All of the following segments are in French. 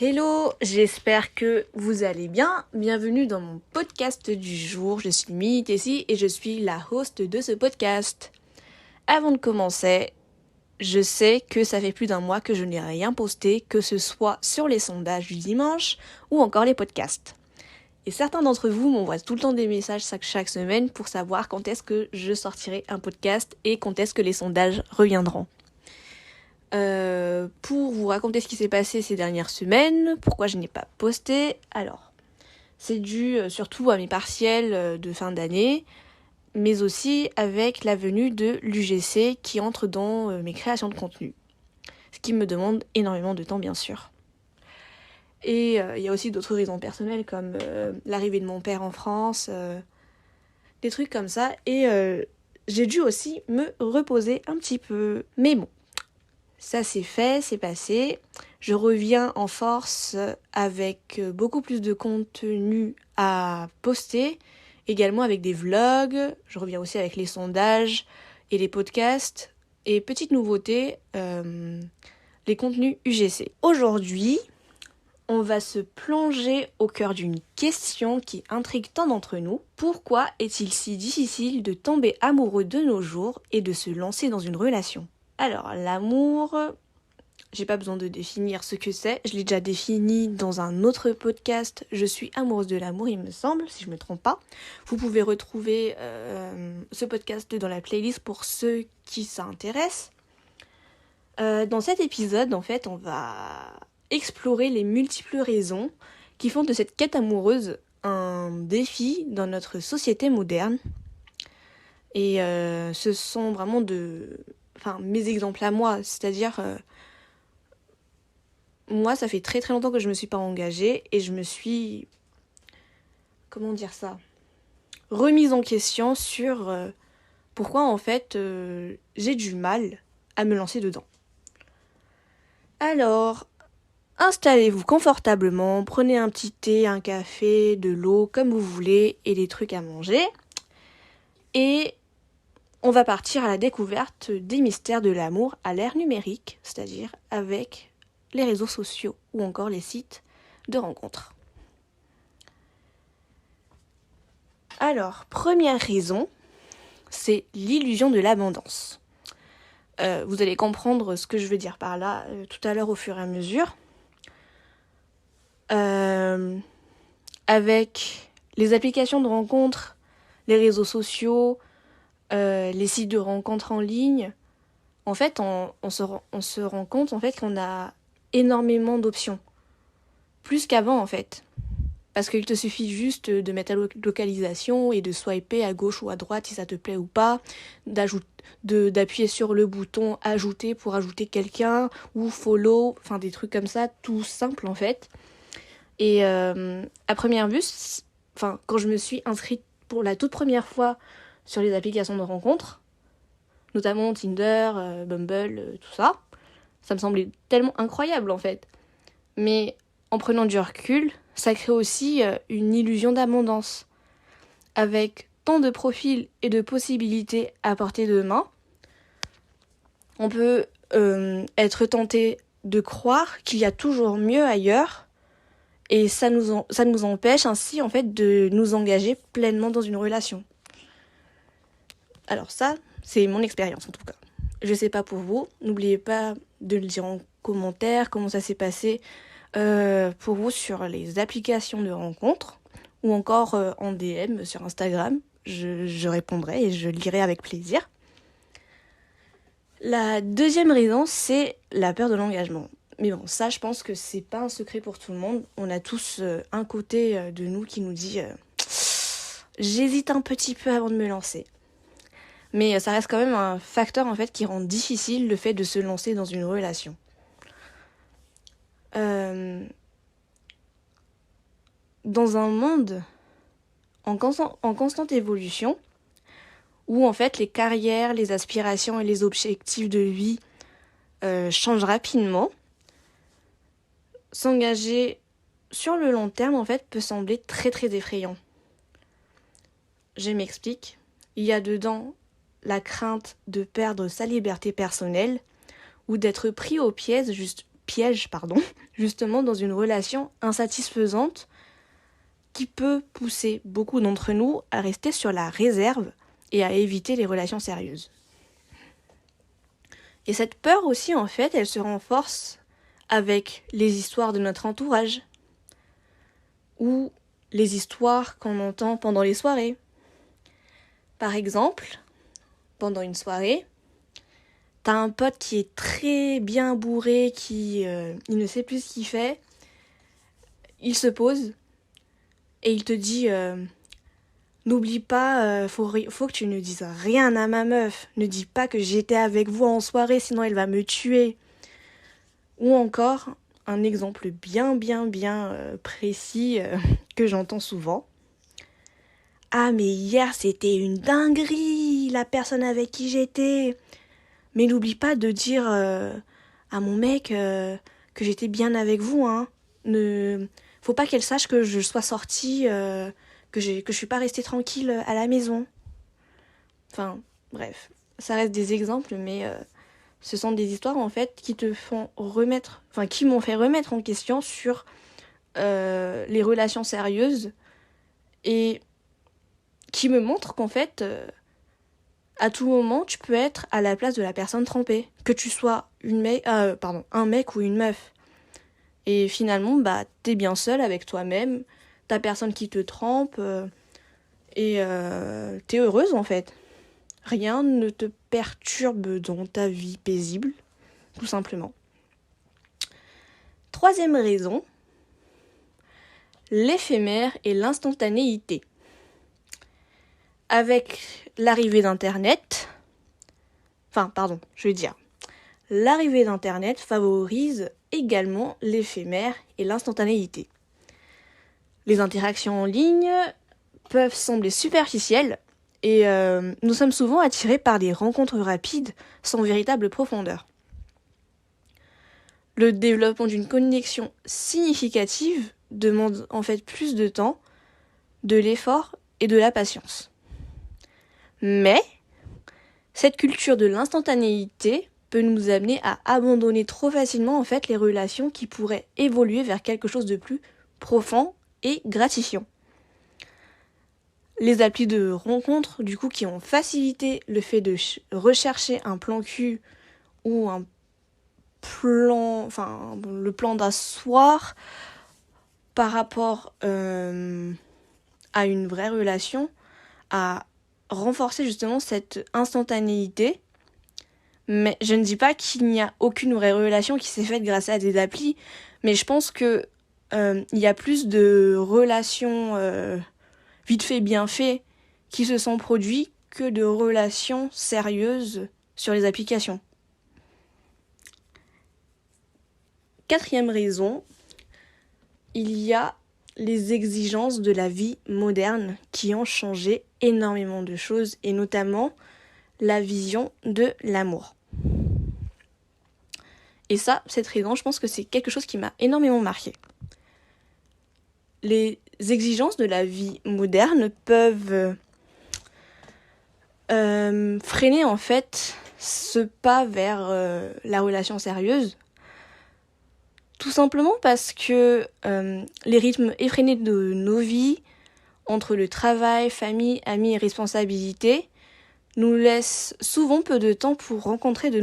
Hello, j'espère que vous allez bien. Bienvenue dans mon podcast du jour. Je suis Mini Tessie et je suis la host de ce podcast. Avant de commencer, je sais que ça fait plus d'un mois que je n'ai rien posté, que ce soit sur les sondages du dimanche ou encore les podcasts. Et certains d'entre vous m'envoient tout le temps des messages chaque semaine pour savoir quand est-ce que je sortirai un podcast et quand est-ce que les sondages reviendront. Pour vous raconter ce qui s'est passé ces dernières semaines, pourquoi je n'ai pas posté. Alors, c'est dû surtout à mes partiels de fin d'année, mais aussi avec la venue de l'UGC qui entre dans mes créations de contenu. Ce qui me demande énormément de temps, bien sûr. Et il y a aussi d'autres raisons personnelles comme l'arrivée de mon père en France, des trucs comme ça. Et j'ai dû aussi me reposer un petit peu. Mais bon. Ça c'est fait, c'est passé. Je reviens en force avec beaucoup plus de contenu à poster, également avec des vlogs. Je reviens aussi avec les sondages et les podcasts. Et petite nouveauté, les contenus UGC. Aujourd'hui, on va se plonger au cœur d'une question qui intrigue tant d'entre nous. Pourquoi est-il si difficile de tomber amoureux de nos jours et de se lancer dans une relation ? Alors, l'amour, j'ai pas besoin de définir ce que c'est. Je l'ai déjà défini dans un autre podcast. Je suis amoureuse de l'amour, il me semble, si je me trompe pas. Vous pouvez retrouver ce podcast dans la playlist pour ceux qui s'intéressent. Dans cet épisode, en fait, on va explorer les multiples raisons qui font de cette quête amoureuse un défi dans notre société moderne. Et ce sont vraiment mes exemples à moi, c'est-à-dire moi ça fait très très longtemps que je me suis pas engagée et je me suis remise en question sur pourquoi en fait j'ai du mal à me lancer dedans. Alors, installez-vous confortablement, prenez un petit thé, un café, de l'eau, comme vous voulez, et des trucs à manger. Et on va partir à la découverte des mystères de l'amour à l'ère numérique, c'est-à-dire avec les réseaux sociaux ou encore les sites de rencontres. Alors, première raison, c'est l'illusion de l'abondance. Vous allez comprendre ce que je veux dire par là tout à l'heure au fur et à mesure. Avec les applications de rencontres, les réseaux sociaux, les sites de rencontres en ligne, en fait, on se rend compte en fait qu'on a énormément d'options. Plus qu'avant, en fait. Parce qu'il te suffit juste de mettre ta localisation et de swiper à gauche ou à droite si ça te plaît ou pas, d'appuyer sur le bouton ajouter pour ajouter quelqu'un ou follow, enfin des trucs comme ça, tout simple en fait. Et à première vue, quand je me suis inscrite pour la toute première fois sur les applications de rencontres, notamment Tinder, Bumble, tout ça, ça me semblait tellement incroyable en fait. Mais en prenant du recul, ça crée aussi une illusion d'abondance. Avec tant de profils et de possibilités à portée de main, on peut être tenté de croire qu'il y a toujours mieux ailleurs et ça nous empêche ainsi en fait de nous engager pleinement dans une relation. Alors ça, c'est mon expérience en tout cas. Je sais pas pour vous, n'oubliez pas de le dire en commentaire comment ça s'est passé pour vous sur les applications de rencontres ou encore en DM sur Instagram. Je répondrai et je lirai avec plaisir. La deuxième raison, c'est la peur de l'engagement. Mais bon, ça, je pense que c'est pas un secret pour tout le monde. On a tous un côté de nous qui nous dit j'hésite un petit peu avant de me lancer. Mais ça reste quand même un facteur en fait qui rend difficile le fait de se lancer dans une relation. Dans un monde en constante évolution, où en fait les carrières, les aspirations et les objectifs de vie changent rapidement, s'engager sur le long terme en fait peut sembler très très effrayant. Je m'explique. Il y a dedans la crainte de perdre sa liberté personnelle ou d'être pris au piège justement dans une relation insatisfaisante qui peut pousser beaucoup d'entre nous à rester sur la réserve et à éviter les relations sérieuses. Et cette peur aussi, en fait, elle se renforce avec les histoires de notre entourage ou les histoires qu'on entend pendant les soirées. Par exemple, pendant une soirée, t'as un pote qui est très bien bourré, il ne sait plus ce qu'il fait, il se pose et il te dit n'oublie pas, faut que tu ne dises rien à ma meuf, ne dis pas que j'étais avec vous en soirée, sinon elle va me tuer. Ou encore, un exemple bien précis que j'entends souvent. Ah mais hier c'était une dinguerie, la personne avec qui j'étais. Mais n'oublie pas de dire à mon mec que j'étais bien avec vous, hein. Faut pas qu'elle sache que je sois sortie, que je suis pas restée tranquille à la maison. Enfin, bref, ça reste des exemples, mais ce sont des histoires en fait qui qui m'ont fait remettre en question sur les relations sérieuses et qui me montrent qu'en fait, à tout moment, tu peux être à la place de la personne trompée, que tu sois un mec ou une meuf. Et finalement, t'es bien seul avec toi-même, t'as personne qui te trompe, et t'es heureuse en fait. Rien ne te perturbe dans ta vie paisible, tout simplement. Troisième raison, l'éphémère et l'instantanéité. Avec l'arrivée d'Internet, l'arrivée d'Internet favorise également l'éphémère et l'instantanéité. Les interactions en ligne peuvent sembler superficielles et nous sommes souvent attirés par des rencontres rapides sans véritable profondeur. Le développement d'une connexion significative demande en fait plus de temps, de l'effort et de la patience. Mais cette culture de l'instantanéité peut nous amener à abandonner trop facilement en fait les relations qui pourraient évoluer vers quelque chose de plus profond et gratifiant. Les applis de rencontres, du coup, qui ont facilité le fait de rechercher un plan cul ou le plan d'un soir par rapport à une vraie relation, a renforcé justement cette instantanéité. Mais je ne dis pas qu'il n'y a aucune vraie relation qui s'est faite grâce à des applis, mais je pense que il y a plus de relations vite fait, bien fait qui se sont produites que de relations sérieuses sur les applications. Quatrième raison, il y a les exigences de la vie moderne qui ont changé énormément de choses et notamment la vision de l'amour. Et ça, cette raison, je pense que c'est quelque chose qui m'a énormément marqué. Les exigences de la vie moderne peuvent freiner en fait ce pas vers la relation sérieuse. Tout simplement parce que les rythmes effrénés de nos vies, entre le travail, famille, amis et responsabilités, nous laissent souvent peu de temps pour rencontrer de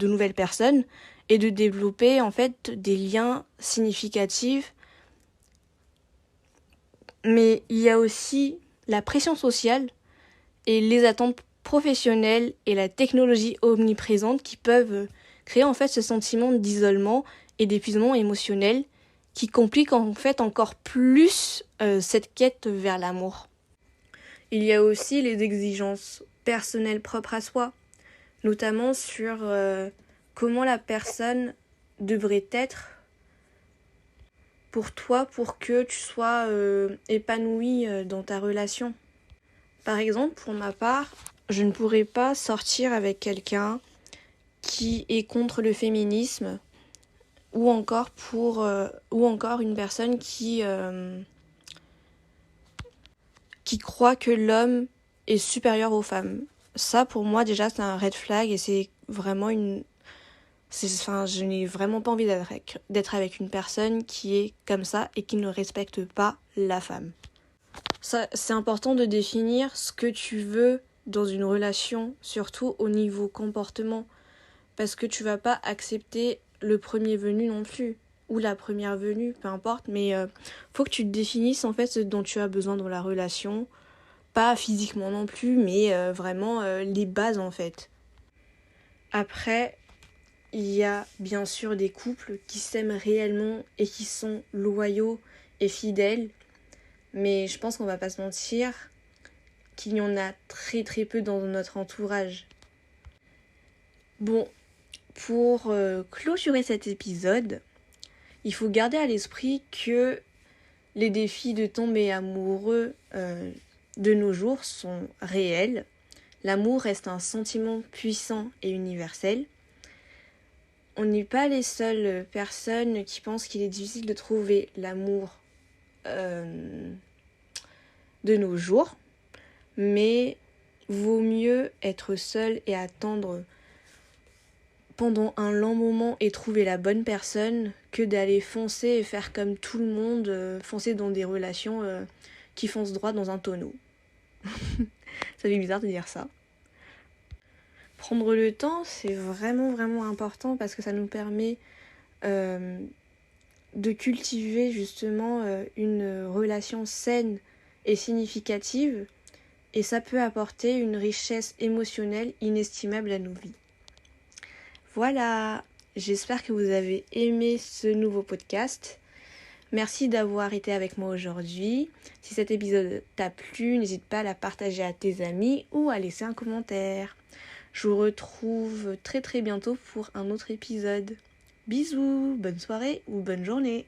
nouvelles personnes et de développer en fait des liens significatifs. Mais il y a aussi la pression sociale et les attentes professionnelles et la technologie omniprésente qui peuvent créer en fait ce sentiment d'isolement et d'épuisement émotionnel qui complique en fait encore plus cette quête vers l'amour. Il y a aussi les exigences personnelles propres à soi, notamment sur comment la personne devrait être pour toi pour que tu sois épanoui dans ta relation. Par exemple, pour ma part, je ne pourrais pas sortir avec quelqu'un qui est contre le féminisme ou encore une personne qui croit que l'homme est supérieur aux femmes. Ça, pour moi, déjà, c'est un red flag et c'est vraiment Je n'ai vraiment pas envie d'être avec une personne qui est comme ça et qui ne respecte pas la femme. Ça, c'est important de définir ce que tu veux dans une relation, surtout au niveau comportement, parce que tu vas pas accepter le premier venu non plus, ou la première venue, peu importe, mais faut que tu te définisses en fait ce dont tu as besoin dans la relation, pas physiquement non plus, mais vraiment les bases en fait. Après, il y a bien sûr des couples qui s'aiment réellement et qui sont loyaux et fidèles, mais je pense qu'on va pas se mentir qu'il y en a très très peu dans notre entourage. Bon, pour clôturer cet épisode, il faut garder à l'esprit que les défis de tomber amoureux de nos jours sont réels. L'amour reste un sentiment puissant et universel. On n'est pas les seules personnes qui pensent qu'il est difficile de trouver l'amour de nos jours, mais vaut mieux être seul et attendre pendant un long moment et trouver la bonne personne que d'aller foncer et faire comme tout le monde, foncer dans des relations qui foncent droit dans un tonneau. Ça fait bizarre de dire ça. Prendre le temps, c'est vraiment vraiment important parce que ça nous permet de cultiver justement une relation saine et significative, et ça peut apporter une richesse émotionnelle inestimable à nos vies. Voilà, j'espère que vous avez aimé ce nouveau podcast. Merci d'avoir été avec moi aujourd'hui. Si cet épisode t'a plu, n'hésite pas à la partager à tes amis ou à laisser un commentaire. Je vous retrouve très très bientôt pour un autre épisode. Bisous, bonne soirée ou bonne journée.